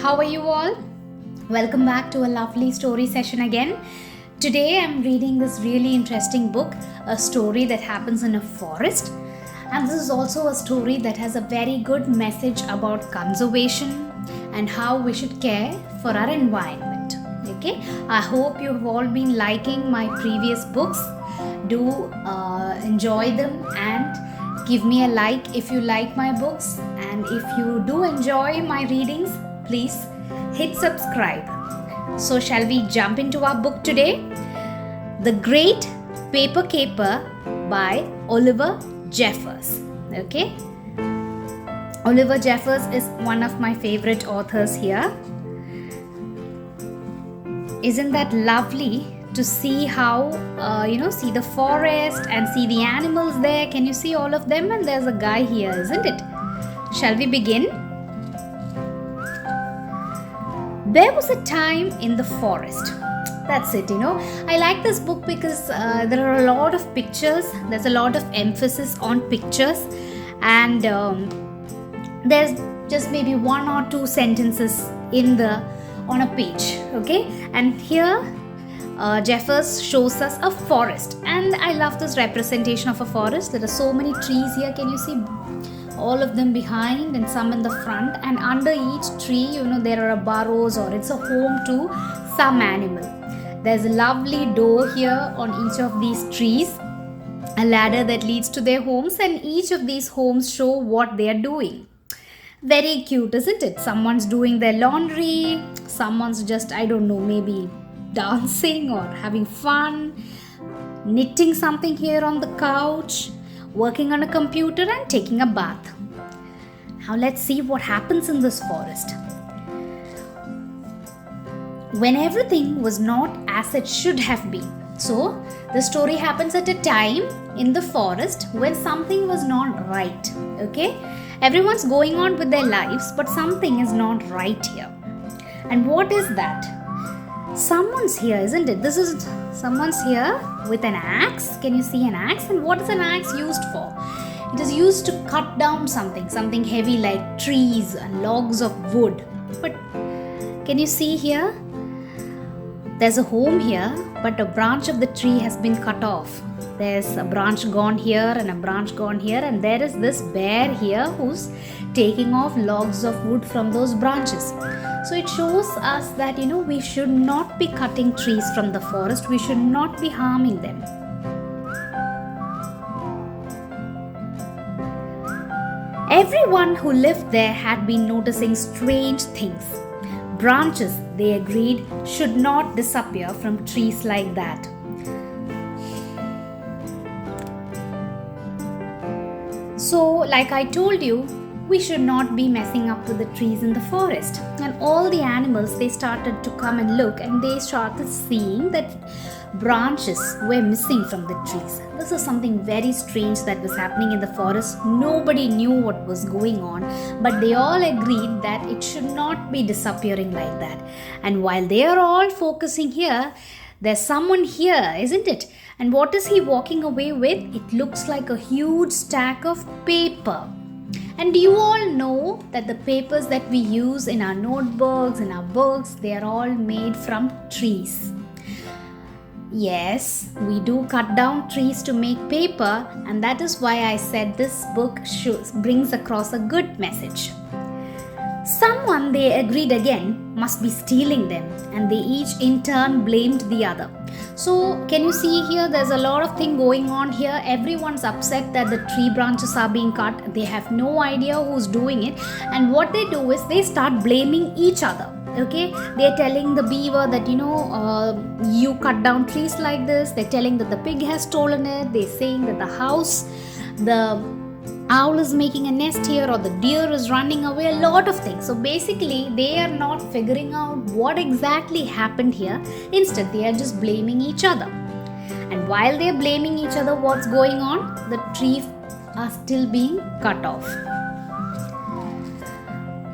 how are you all? Welcome back to a lovely story session again. Today I'm reading this really interesting book, a story that happens in a forest. And this is also a story that has a very good message about conservation and how we should care for our environment. Okay, I hope you've all been liking my previous books. Do enjoy them and give me a like if you like my books, and if you do enjoy my readings, please hit subscribe. So shall we jump into our book today? The Great Paper Caper by Oliver Jeffers. Okay, Oliver Jeffers is one of my favorite authors here. Isn't that lovely to see how see the forest and see the animals there? Can you see all of them? And there's a guy here, isn't it? Shall we begin? There was a time in the forest. That's it, I like this book because there are a lot of pictures. There's a lot of emphasis on pictures, and there's just maybe one or two sentences on a page. Okay, and here Jeffers shows us a forest, and I love this representation of a forest. There are so many trees here. Can you see all of them behind and some in the front? And under each tree, there are burrows, or it's a home to some animal. There's a lovely door here on each of these trees, a ladder that leads to their homes, and each of these homes show what they are doing. Very cute, isn't it? Someone's doing their laundry, someone's just, maybe dancing or having fun, knitting something here on the couch, working on a computer, and taking a bath. Now let's see what happens in this forest. When everything was not as it should have been. So the story happens at a time in the forest when something was not right. Okay, everyone's going on with their lives, but something is not right here. And what is that? Someone's here, isn't it? Someone's here with an axe. Can you see an axe? And what is an axe used for? It is used to cut down something heavy like trees and logs of wood. But can you see here? There's a home here, but a branch of the tree has been cut off. There's a branch gone here and a branch gone here, and there is this bear here who's taking off logs of wood from those branches. So it shows us that we should not be cutting trees from the forest. We should not be harming them. Everyone who lived there had been noticing strange things. Branches, they agreed, should not disappear from trees like that. So, like I told you, we should not be messing up with the trees in the forest. And all the animals, they started to come and look, and they started seeing that branches were missing from the trees. This is something very strange that was happening in the forest. Nobody knew what was going on, but they all agreed that it should not be disappearing like that. And while they are all focusing here, there's someone here, isn't it? And what is he walking away with? It looks like a huge stack of paper. And you all know that the papers that we use in our notebooks, in our books, they are all made from trees. Yes, we do cut down trees to make paper, and that is why I said this book brings across a good message. Someone, they agreed again, must be stealing them, and they each in turn blamed the other. So can you see here, there's a lot of thing going on here. Everyone's upset that the tree branches are being cut. They have no idea who's doing it, and what they do is they start blaming each other. Okay, they're telling the beaver that you cut down trees like this. They're telling that the pig has stolen it. They're saying that the owl is making a nest here, or the deer is running away. A lot of things. So basically they are not figuring out what exactly happened here. Instead, they are just blaming each other. And while they are blaming each other, what's going on? The trees are still being cut off.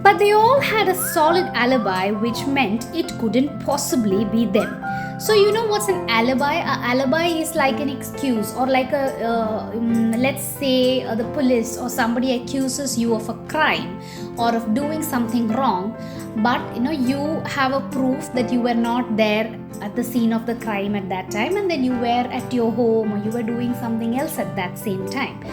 But they all had a solid alibi, which meant it couldn't possibly be them. So you know what's an alibi? A alibi is like an excuse, or like let's say the police or somebody accuses you of a crime or of doing something wrong, but you have a proof that you were not there at the scene of the crime at that time, and then you were at your home or you were doing something else at that same time.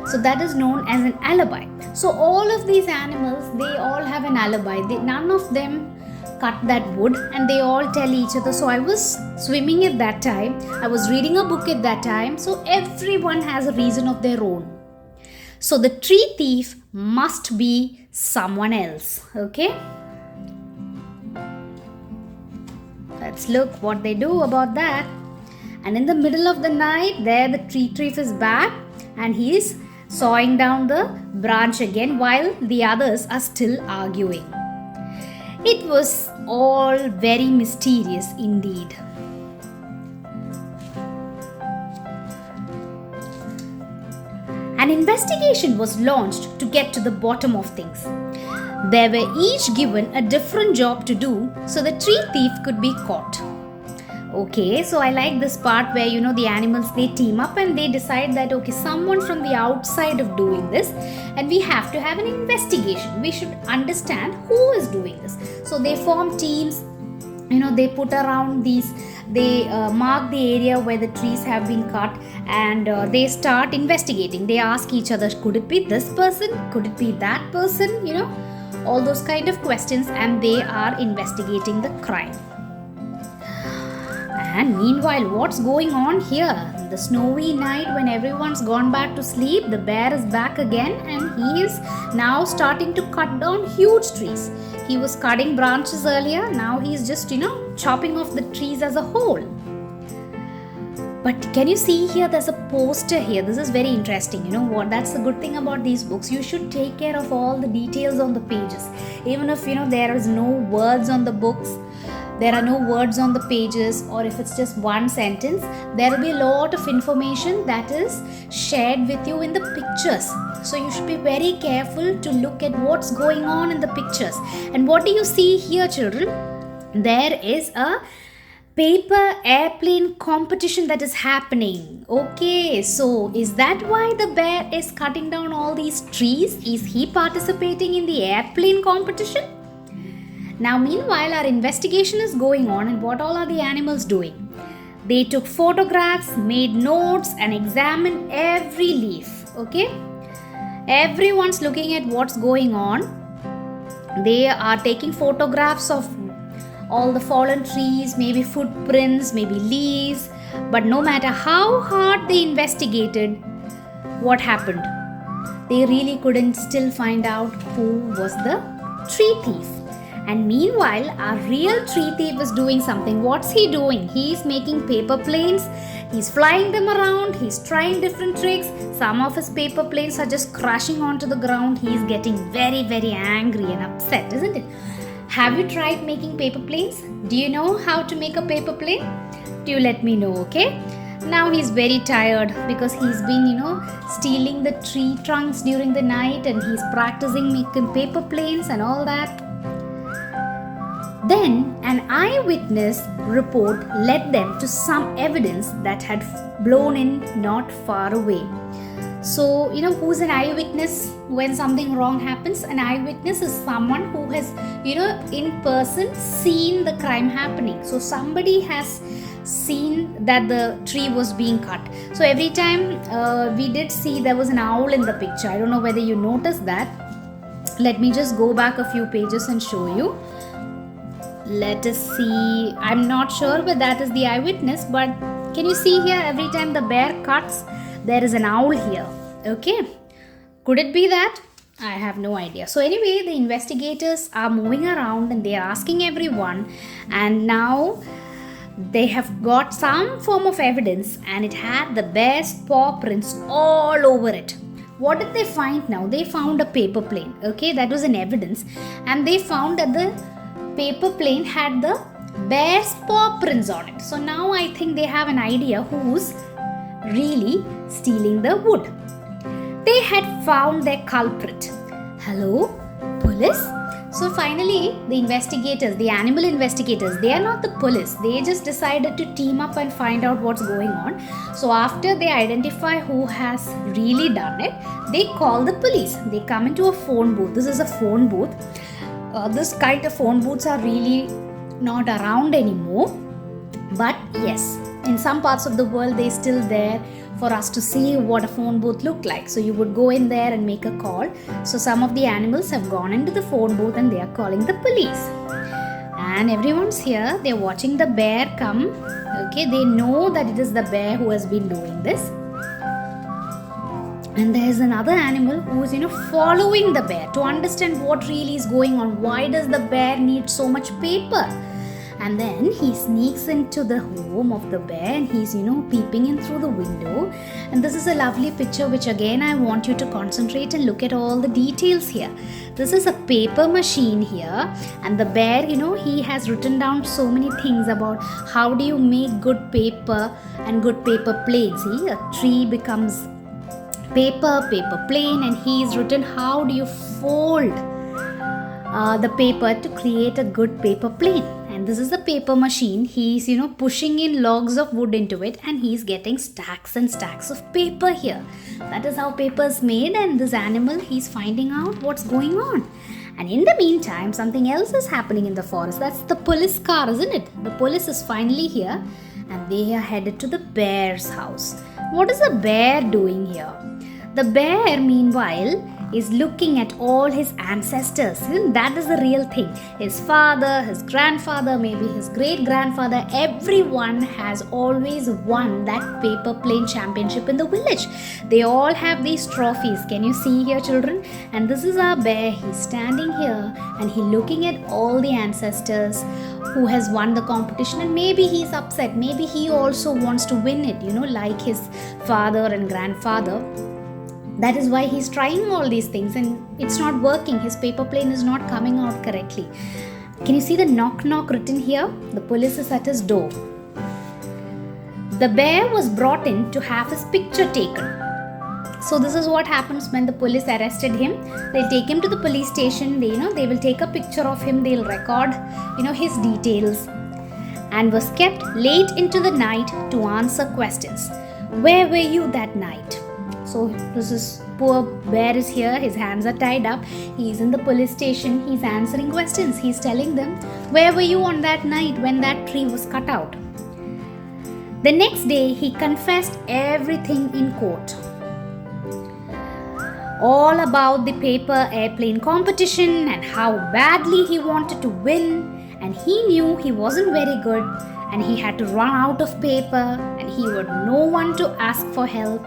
So that is known as an alibi. So all of these animals, they all have an alibi. None of them cut that wood, and they all tell each other, so I was swimming at that time, I was reading a book at that time. So everyone has a reason of their own. So the tree thief must be someone else. Okay, let's look what they do about that. And in the middle of the night, there the tree thief is back, and he is sawing down the branch again while the others are still arguing. It was all very mysterious indeed. An investigation was launched to get to the bottom of things. They were each given a different job to do so the tree thief could be caught. Okay, so I like this part where the animals, they team up and they decide that okay, someone from the outside of doing this, and we have to have an investigation. We should understand who is doing this. So they form teams, they put around these, they mark the area where the trees have been cut, and they start investigating. They ask each other, could it be this person? Could it be that person? All those kind of questions, and they are investigating the crime. And meanwhile, what's going on here? The snowy night, when everyone's gone back to sleep, the bear is back again, and he is now starting to cut down huge trees. He was cutting branches earlier, now he's just, chopping off the trees as a whole. But can you see here, there's a poster here. This is very interesting. You know what? That's the good thing about these books. You should take care of all the details on the pages. Even if, there is no words on the books, there are no words on the pages, or if it's just one sentence, there will be a lot of information that is shared with you in the pictures. So you should be very careful to look at what's going on in the pictures. And what do you see here, children? There is a paper airplane competition that is happening. Okay, so is that why the bear is cutting down all these trees? Is he participating in the airplane competition? Now, meanwhile, our investigation is going on, and what all are the animals doing? They took photographs, made notes, and examined every leaf. Okay? Everyone's looking at what's going on. They are taking photographs of all the fallen trees, maybe footprints, maybe leaves. But no matter how hard they investigated, what happened? They really couldn't still find out who was the tree thief. And meanwhile, our real tree thief is doing something. What's he doing? He's making paper planes. He's flying them around. He's trying different tricks. Some of his paper planes are just crashing onto the ground. He's getting very, very angry and upset, isn't it? Have you tried making paper planes? Do you know how to make a paper plane? Do let me know, okay? Now he's very tired because he's been, stealing the tree trunks during the night, and he's practicing making paper planes and all that. Then an eyewitness report led them to some evidence that had blown in not far away. So, who's an eyewitness when something wrong happens? An eyewitness is someone who has, in person seen the crime happening. So, somebody has seen that the tree was being cut. So, every time we did see there was an owl in the picture. I don't know whether you noticed that. Let me just go back a few pages and show you. Let us see. I'm not sure whether that is the eyewitness, but can you see here, every time the bear cuts, there is an owl here. Okay. Could it be that? I have no idea. So anyway, the investigators are moving around and they are asking everyone, and now they have got some form of evidence, and it had the bear's paw prints all over it. What did they find now? They found a paper plane. Okay, that was an evidence, and they found that the paper plane had the bear's paw prints on it. So now I think they have an idea who's really stealing the wood. They had found their culprit. Hello, police? So finally, the animal investigators, they are not the police. They just decided to team up and find out what's going on. So after they identify who has really done it, they call the police. They come into a phone booth. This is a phone booth. This kind of phone booths are really not around anymore. But yes, in some parts of the world, they're still there for us to see what a phone booth looked like. So you would go in there and make a call. So some of the animals have gone into the phone booth and they are calling the police. And everyone's here. They're watching the bear come. Okay, they know that it is the bear who has been doing this. And there's another animal who is, following the bear to understand what really is going on. Why does the bear need so much paper? And then he sneaks into the home of the bear and he's, peeping in through the window. And this is a lovely picture which again I want you to concentrate and look at all the details here. This is a paper machine here, and the bear, he has written down so many things about how do you make good paper and good paper planes. See, a tree becomes paper plane, and he's written how do you fold the paper to create a good paper plane. And this is the paper machine. He's pushing in logs of wood into it, and he's getting stacks and stacks of paper here. That is how paper is made. And this animal, he's finding out what's going on. And in the meantime, something else is happening in the forest. That's the police car, isn't it? The police is finally here, and they are headed to the bear's house. What is the bear doing here? The bear, meanwhile, is looking at all his ancestors. That is the real thing. His father, his grandfather, maybe his great-grandfather, everyone has always won that paper plane championship in the village. They all have these trophies. Can you see here, children? And this is our bear. He's standing here and he's looking at all the ancestors who has won the competition, and maybe he's upset. Maybe he also wants to win it, like his father and grandfather. That is why he's trying all these things and it's not working. His paper plane is not coming out correctly. Can you see the knock knock written here? The police is at his door. The bear was brought in to have his picture taken. So this is what happens when the police arrested him. They'll take him to the police station. They will take a picture of him. They'll record, his details, and was kept late into the night to answer questions. Where were you that night? So this is poor bear is here. His hands are tied up. He's in the police station. He's answering questions. He's telling them, where were you on that night when that tree was cut out? The next day, he confessed everything in court. All about the paper airplane competition and how badly he wanted to win, and he knew he wasn't very good and he had to run out of paper and he had no one to ask for help.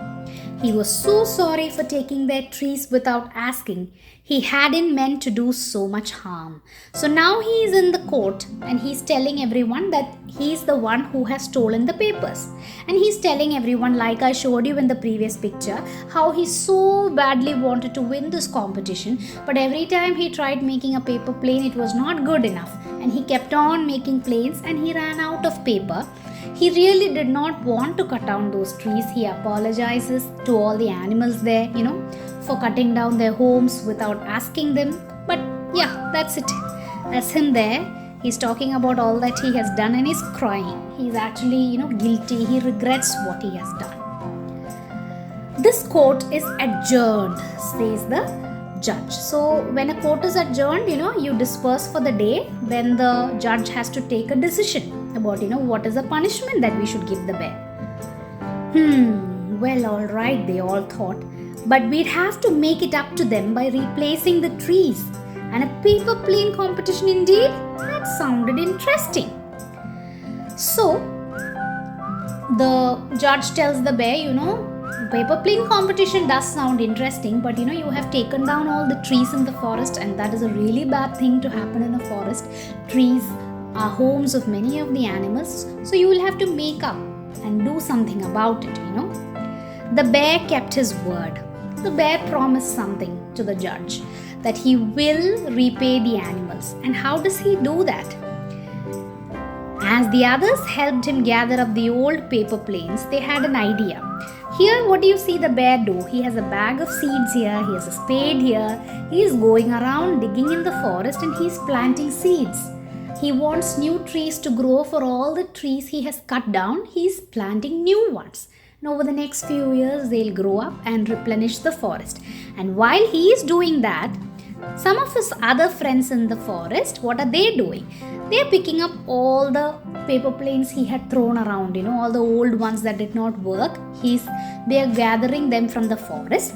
He was so sorry for taking their trees without asking. He hadn't meant to do so much harm. So now he is in the court and he's telling everyone that he's the one who has stolen the papers. And he's telling everyone, like I showed you in the previous picture, how he so badly wanted to win this competition. But every time he tried making a paper plane, it was not good enough. And he kept on making planes and he ran out of paper. He really did not want to cut down those trees. He apologizes to all the animals there, for cutting down their homes without asking them. But yeah, that's it. That's him there. He's talking about all that he has done and he's crying. He's actually, guilty. He regrets what he has done. This court is adjourned, says the judge. So when a court is adjourned, you disperse for the day. Then the judge has to take a decision about, what is the punishment that we should give the bear. Well, all right, they all thought. But we'd have to make it up to them by replacing the trees. And a paper plane competition indeed? That sounded interesting. So, the judge tells the bear, paper plane competition does sound interesting, but you have taken down all the trees in the forest, and that is a really bad thing to happen in a forest. Trees are homes of many of the animals, so you will have to make up and do something about it, The bear kept his word. The bear promised something to the judge, that he will repay the animals. And how does he do that? As the others helped him gather up the old paper planes, they had an idea. Here, what do you see the bear do? He has a bag of seeds here, he has a spade here. He is going around digging in the forest and he is planting seeds. He wants new trees to grow for all the trees he has cut down. He is planting new ones. And over the next few years, they'll grow up and replenish the forest. And while he is doing that, some of his other friends in the forest, what are they doing? They're picking up all the paper planes he had thrown around, all the old ones that did not work. They are gathering them from the forest.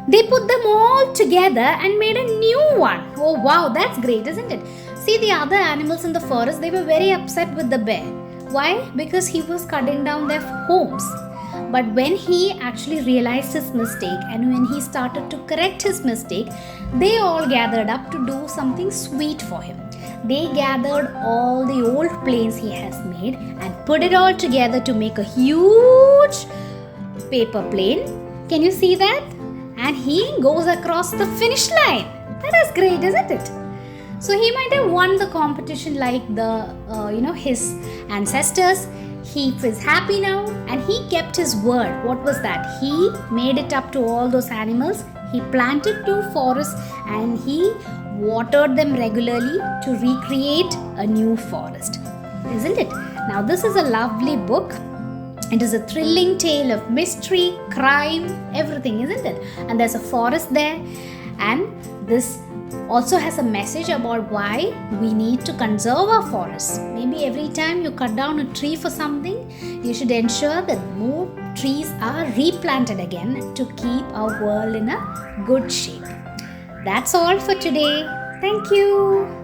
They put them all together and made a new one. Oh wow, that's great, isn't it? See, the other animals in the forest, they were very upset with the bear. Why? Because he was cutting down their homes. But when he actually realized his mistake and when he started to correct his mistake, they all gathered up to do something sweet for him. They gathered all the old planes he has made and put it all together to make a huge paper plane. Can you see that? And he goes across the finish line. That is great, isn't it? So he might have won the competition like his ancestors. He is happy now and he kept his word. What was that? He made it up to all those animals. He planted 2 forests and he watered them regularly to recreate a new forest. Isn't it? Now this is a lovely book. It is a thrilling tale of mystery, crime, everything, isn't it? And there's a forest there. And this also has a message about why we need to conserve our forests. Maybe every time you cut down a tree for something, you should ensure that more trees are replanted again to keep our world in a good shape. That's all for today. Thank you.